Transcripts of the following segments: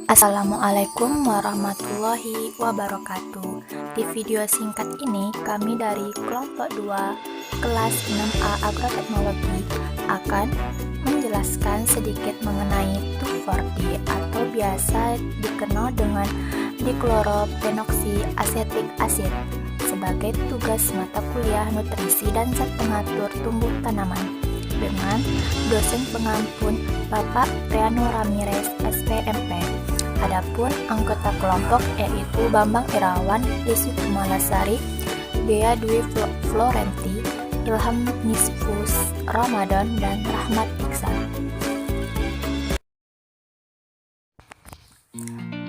Assalamualaikum warahmatullahi wabarakatuh. Di video singkat ini, kami dari kelompok 2 kelas 6A Agroteknologi akan menjelaskan sedikit mengenai 2,4-D atau biasa dikenal dengan diklorophenoksiasetik asid sebagai tugas mata kuliah nutrisi dan zat pengatur tumbuh tanaman dengan dosen pengampun Bapak Riano Ramirez SPMP. Adapun anggota kelompok yaitu Bambang Irawan, Desi Kumalasari, Dea Dwi Florenti, Ilham Nisfus Ramadan, dan Rahmat Iksan.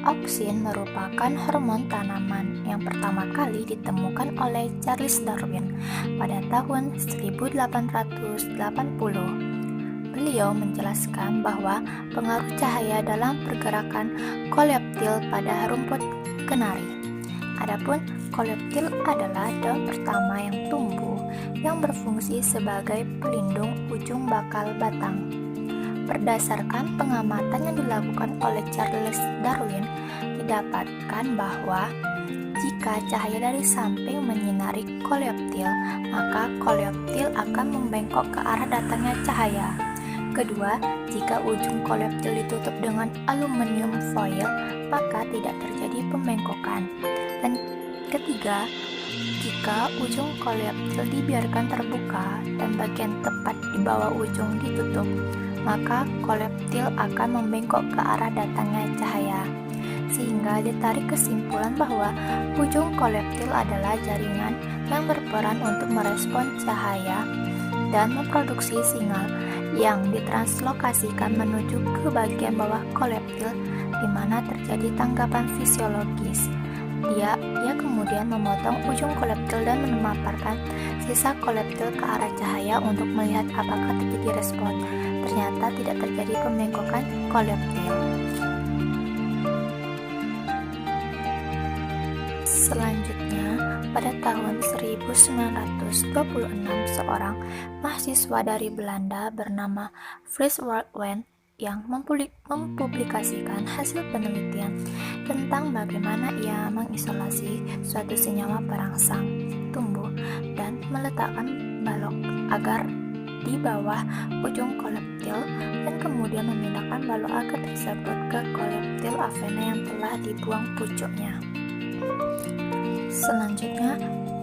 Auksin merupakan hormon tanaman yang pertama kali ditemukan oleh Charles Darwin pada tahun 1880. Beliau menjelaskan bahwa pengaruh cahaya dalam pergerakan koleoptil pada rumput kenari. Adapun koleoptil adalah daun pertama yang tumbuh yang berfungsi sebagai pelindung ujung bakal batang. Berdasarkan pengamatan yang dilakukan oleh Charles Darwin, didapatkan bahwa jika cahaya dari samping menyinari koleoptil, maka koleoptil akan membengkok ke arah datangnya cahaya. Kedua, jika ujung koleoptil ditutup dengan aluminium foil, maka tidak terjadi pembengkokan. Dan ketiga, jika ujung koleoptil dibiarkan terbuka dan bagian tepat di bawah ujung ditutup, maka koleoptil akan membengkok ke arah datangnya cahaya. Sehingga ditarik kesimpulan bahwa ujung koleoptil adalah jaringan yang berperan untuk merespon cahaya dan memproduksi sinyal yang ditranslokasikan menuju ke bagian bawah koleoptil di mana terjadi tanggapan fisiologis. Dia kemudian memotong ujung koleoptil dan memaparkan sisa koleoptil ke arah cahaya untuk melihat apakah terjadi respon. Ternyata tidak terjadi pembengkokan koleoptil. Selanjutnya, pada tahun 1926, seorang mahasiswa dari Belanda bernama Frits Wortman yang mempublikasikan hasil penelitian tentang bagaimana ia mengisolasi suatu senyawa perangsang tumbuh dan meletakkan balok agar di bawah ujung koleoptil dan kemudian memindahkan balok agar tersebut ke koleoptil avena yang telah dibuang pucuknya. Selanjutnya,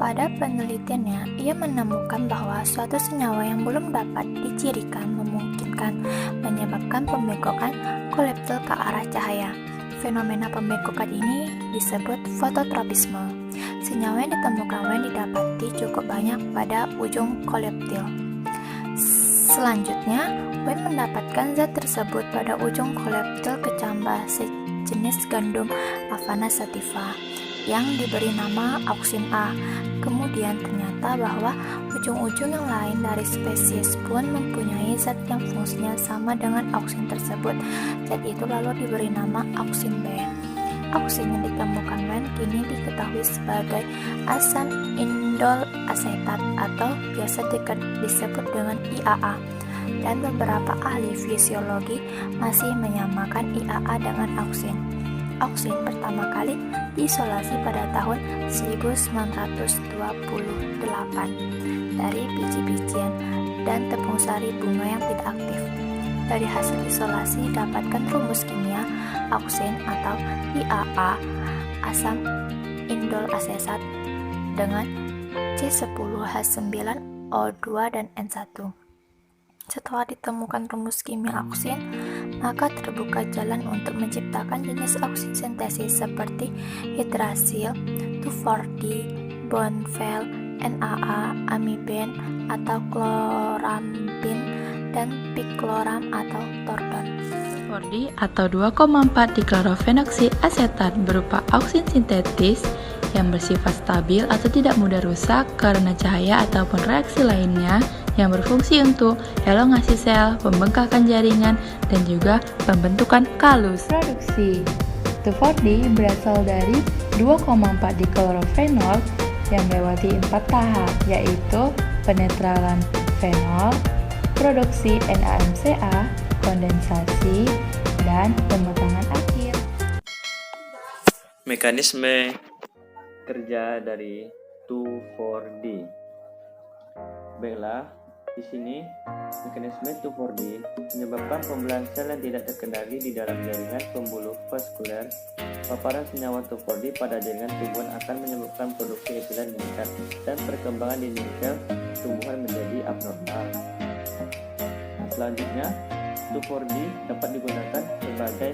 pada penelitiannya, ia menemukan bahwa suatu senyawa yang belum dapat dicirikan memungkinkan menyebabkan pembengkokan koleoptil ke arah cahaya. Fenomena pembengkokan ini disebut fototropisme. Senyawa yang ditemukan Wen didapati cukup banyak pada ujung koleoptil. Selanjutnya, Wen mendapatkan zat tersebut pada ujung koleoptil kecambah sejenis gandum Aphana sativa yang diberi nama auksin A. Kemudian ternyata bahwa ujung-ujung yang lain dari spesies pun mempunyai zat yang fungsinya sama dengan auksin tersebut. Zat itu lalu diberi nama auksin B. Auksin yang ditemukan Wen kini diketahui sebagai asam indol asetat atau biasa disebut dengan IAA. Dan beberapa ahli fisiologi masih menyamakan IAA dengan auksin. Auksin pertama kali diisolasi pada tahun 1928 dari biji-bijian dan tepung sari bunga yang tidak aktif. Dari hasil isolasi didapatkan rumus kimia auksin atau IAA, asam indol asetat dengan C10H9O2 dan N1. Setelah ditemukan rumus kimia auksin, maka terbuka jalan untuk menciptakan jenis auksin sintesis seperti hidrasil, 2,4-D, Bonvel, NAA, amiben atau klorambin, dan picloram atau tordon. 2,4-D atau 2,4-diklorophenoksiasetat berupa auksin sintetis yang bersifat stabil atau tidak mudah rusak karena cahaya ataupun reaksi lainnya yang berfungsi untuk elongasi sel, pembengkakan jaringan, dan juga pembentukan kalus. Produksi 2,4-D berasal dari 2,4-diklorofenol yang melewati 4 tahap, yaitu penetralan fenol, produksi NAMCA, kondensasi, dan pembentangan Mekanisme kerja dari 2,4-D. Baiklah, di sini mekanisme 2,4-D menyebabkan pembelahan sel yang tidak terkendali di dalam jaringan pembuluh vaskuler. Paparan senyawa 2,4-D pada jaringan tumbuhan akan menyebabkan produksi etilen meningkat dan perkembangan dinding sel tumbuhan menjadi abnormal. Selanjutnya, 2,4-D dapat digunakan sebagai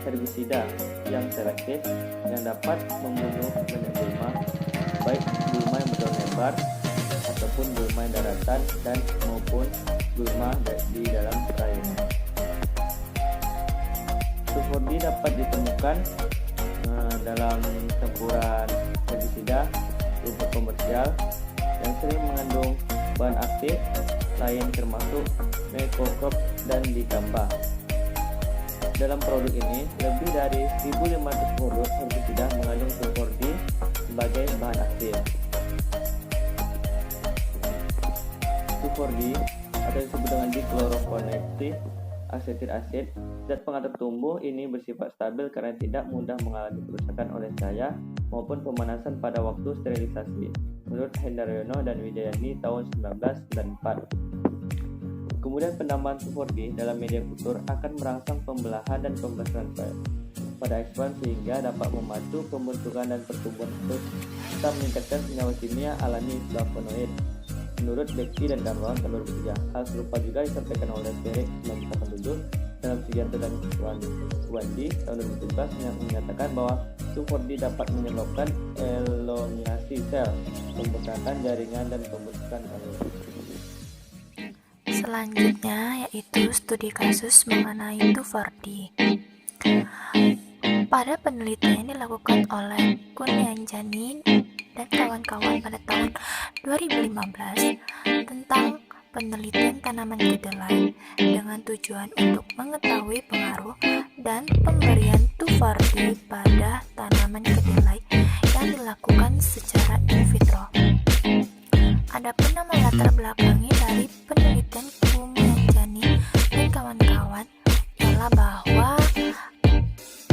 herbisida yang selektif yang dapat membunuh banyak gulma, baik gulma yang berdaun lebar ataupun gulma yang daratan dan maupun gulma di dalam rayonnya. 2,4-D dapat ditemukan dalam campuran herbisida rumput komersial yang sering mengandung bahan aktif lain termasuk mecocrop dan dicamba. Dalam produk ini, lebih dari 1.500 produk herbisida mengandung 2,4-D sebagai bahan aktif. 2,4-D atau disebut dengan dichlorophonate asetil asid, zat pengatur tumbuh ini bersifat stabil karena tidak mudah mengalami kerusakan oleh cahaya maupun pemanasan pada waktu sterilisasi, menurut Hendaryono dan Wijayani tahun 1994. Kemudian penambahan 2,4-D dalam media kultur akan merangsang pembelahan dan pembesaran sel pada ekspan sehingga dapat memacu pembentukan dan pertumbuhan usus serta meningkatkan senyawa kimia alami flavonoid. Menurut Becky dan kawan-kawan tahun 2003, hal serupa juga disampaikan oleh Derek 1987 dalam Sugianto dan Wandi tahun 2017 yang menyatakan bahwa 2,4-D dapat menyebabkan elongasi sel, pembekakan jaringan dan pembentukan alur. Selanjutnya yaitu studi kasus mengenai 2,4-D. Pada penelitian yang dilakukan oleh Kunyanjani dan kawan-kawan pada tahun 2015 tentang penelitian tanaman kedelai dengan tujuan untuk mengetahui pengaruh dan pemberian 2,4-D pada tanaman kedelai yang dilakukan secara in vitro. Adapun nama latar belakangnya dari penelitian Kunyanjani dan kawan-kawan ialah bahwa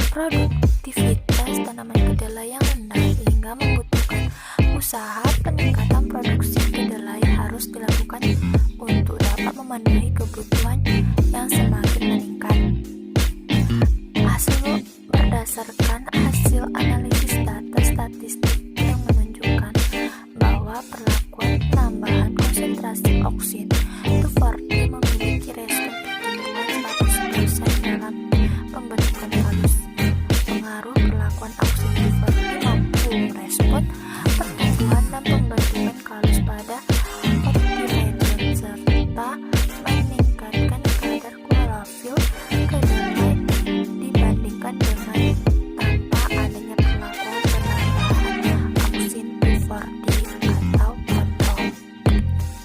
produktivitas tanaman kedelai yang rendah sehingga membutuhkan usaha peningkatan produksi kedelai harus dilakukan untuk dapat memenuhi kebutuhan yang semakin meningkat. Hasil berdasarkan hasil analisis data statistik yang menunjukkan bahwa perlakuan penambahan konsentrasi oksin 2,4-D memiliki respon pertumbuhan 100% dalam pembentukan halus. Pengaruh perlakuan oksin 2,4-D mampu merespon pertumbuhan dan pembentukan kalus pada optileton serta meningkatkan kadar klorofil kedelai dibandingkan dengan tanpa adanya perlakuan penambahan oksin 2,4-D atau kontrol.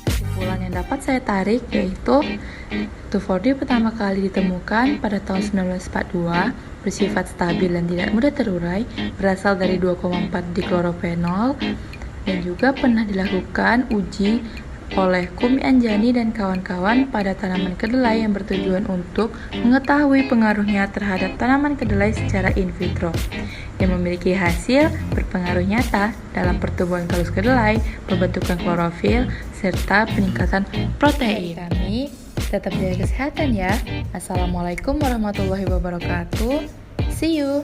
Kesimpulan yang dapat saya tarik yaitu 2,4-D pertama kali ditemukan pada tahun 1942, bersifat stabil dan tidak mudah terurai, berasal dari 2,4 diklorofenol, dan juga pernah dilakukan uji oleh Kunyanjani dan kawan-kawan pada tanaman kedelai yang bertujuan untuk mengetahui pengaruhnya terhadap tanaman kedelai secara in vitro, yang memiliki hasil berpengaruh nyata dalam pertumbuhan kalus kedelai, pembentukan klorofil, serta peningkatan protein. Kami tetap jaga kesehatan ya. Assalamualaikum warahmatullahi wabarakatuh. See you.